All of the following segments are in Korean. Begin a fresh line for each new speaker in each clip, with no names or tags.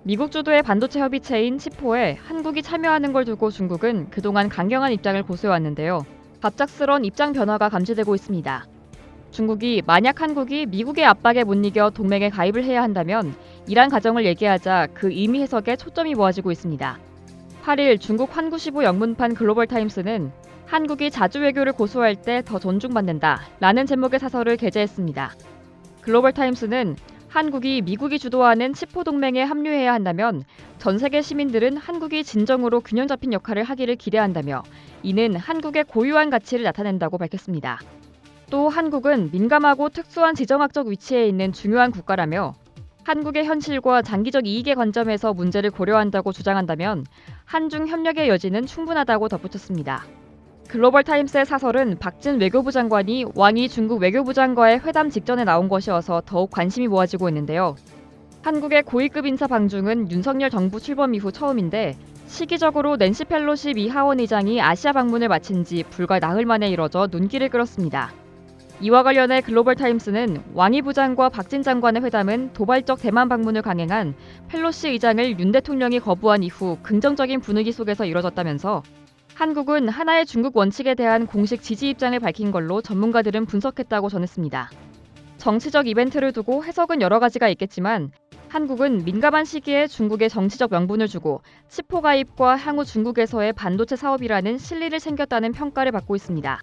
미국 주도의 반도체 협의체인 치포에 한국이 참여하는 걸 두고 중국은 그동안 강경한 입장을 고수해왔는데요. 갑작스런 입장 변화가 감지되고 있습니다. 중국이 만약 한국이 미국의 압박에 못 이겨 동맹에 가입을 해야 한다면 이란 가정을 얘기하자 그 의미 해석에 초점이 모아지고 있습니다. 8일 중국 환구시보 영문판 글로벌타임스는 한국이 자주 외교를 고수할 때 더 존중받는다 라는 제목의 사설을 게재했습니다. 글로벌타임스는 한국이 미국이 주도하는 치포 동맹에 합류해야 한다면 전 세계 시민들은 한국이 진정으로 균형 잡힌 역할을 하기를 기대한다며 이는 한국의 고유한 가치를 나타낸다고 밝혔습니다. 또 한국은 민감하고 특수한 지정학적 위치에 있는 중요한 국가라며 한국의 현실과 장기적 이익의 관점에서 문제를 고려한다고 주장한다면 한중 협력의 여지는 충분하다고 덧붙였습니다. 글로벌타임스의 사설은 박진 외교부 장관이 왕이 중국 외교부 장과의 회담 직전에 나온 것이어서 더욱 관심이 모아지고 있는데요. 한국의 고위급 인사 방중은 윤석열 정부 출범 이후 처음인데 시기적으로 낸시 펠로시 미 하원 의장이 아시아 방문을 마친 지 불과 나흘 만에 이뤄져 눈길을 끌었습니다. 이와 관련해 글로벌타임스는 왕이 부장과 박진 장관의 회담은 도발적 대만 방문을 강행한 펠로시 의장을 윤 대통령이 거부한 이후 긍정적인 분위기 속에서 이뤄졌다면서 한국은 하나의 중국 원칙에 대한 공식 지지 입장을 밝힌 걸로 전문가들은 분석했다고 전했습니다. 정치적 이벤트를 두고 해석은 여러 가지가 있겠지만 한국은 민감한 시기에 중국에 정치적 명분을 주고 치포 가입과 향후 중국에서의 반도체 사업이라는 실리를 챙겼다는 평가를 받고 있습니다.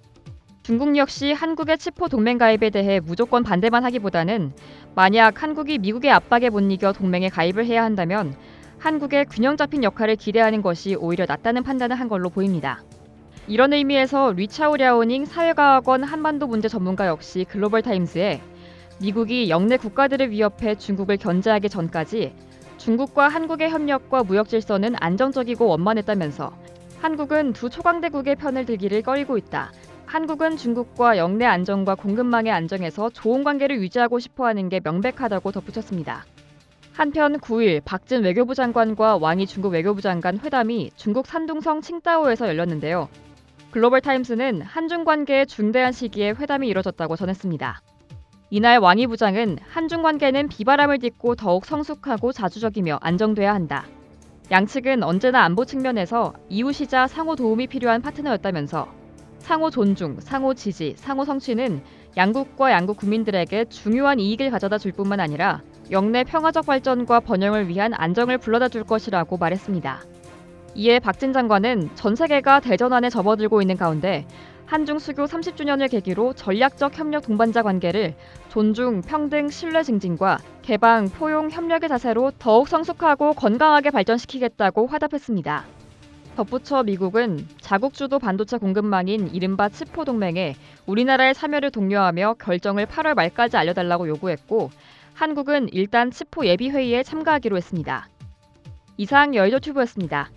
중국 역시 한국의 치포 동맹 가입에 대해 무조건 반대만 하기보다는 만약 한국이 미국의 압박에 못 이겨 동맹에 가입을 해야 한다면 한국의 균형 잡힌 역할을 기대하는 것이 오히려 낫다는 판단을 한 걸로 보입니다. 이런 의미에서 리차오랴오닝 사회과학원 한반도 문제 전문가 역시 글로벌타임스에 미국이 영내 국가들을 위협해 중국을 견제하기 전까지 중국과 한국의 협력과 무역 질서는 안정적이고 원만했다면서 한국은 두 초강대국의 편을 들기를 꺼리고 있다. 한국은 중국과 영내 안정과 공급망의 안정에서 좋은 관계를 유지하고 싶어하는 게 명백하다고 덧붙였습니다. 한편 9일 박진 외교부 장관과 왕이 중국 외교부 장관 회담이 중국 산둥성 칭다오에서 열렸는데요. 글로벌타임스는 한중 관계의 중대한 시기에 회담이 이뤄졌다고 전했습니다. 이날 왕이 부장은 한중 관계는 비바람을 딛고 더욱 성숙하고 자주적이며 안정돼야 한다. 양측은 언제나 안보 측면에서 이웃이자 상호 도움이 필요한 파트너였다면서 상호 존중, 상호 지지, 상호 성취는 양국과 양국 국민들에게 중요한 이익을 가져다 줄 뿐만 아니라 영내 평화적 발전과 번영을 위한 안정을 불러다 줄 것이라고 말했습니다. 이에 박진 장관은 전 세계가 대전환에 접어들고 있는 가운데 한중 수교 30주년을 계기로 전략적 협력 동반자 관계를 존중, 평등, 신뢰 증진과 개방, 포용, 협력의 자세로 더욱 성숙하고 건강하게 발전시키겠다고 화답했습니다. 덧붙여 미국은 자국 주도 반도체 공급망인 이른바 치포 동맹에 우리나라의 참여를 독려하며 결정을 8월 말까지 알려달라고 요구했고 한국은 일단 치포 예비회의에 참가하기로 했습니다. 이상 여의도 튜브였습니다.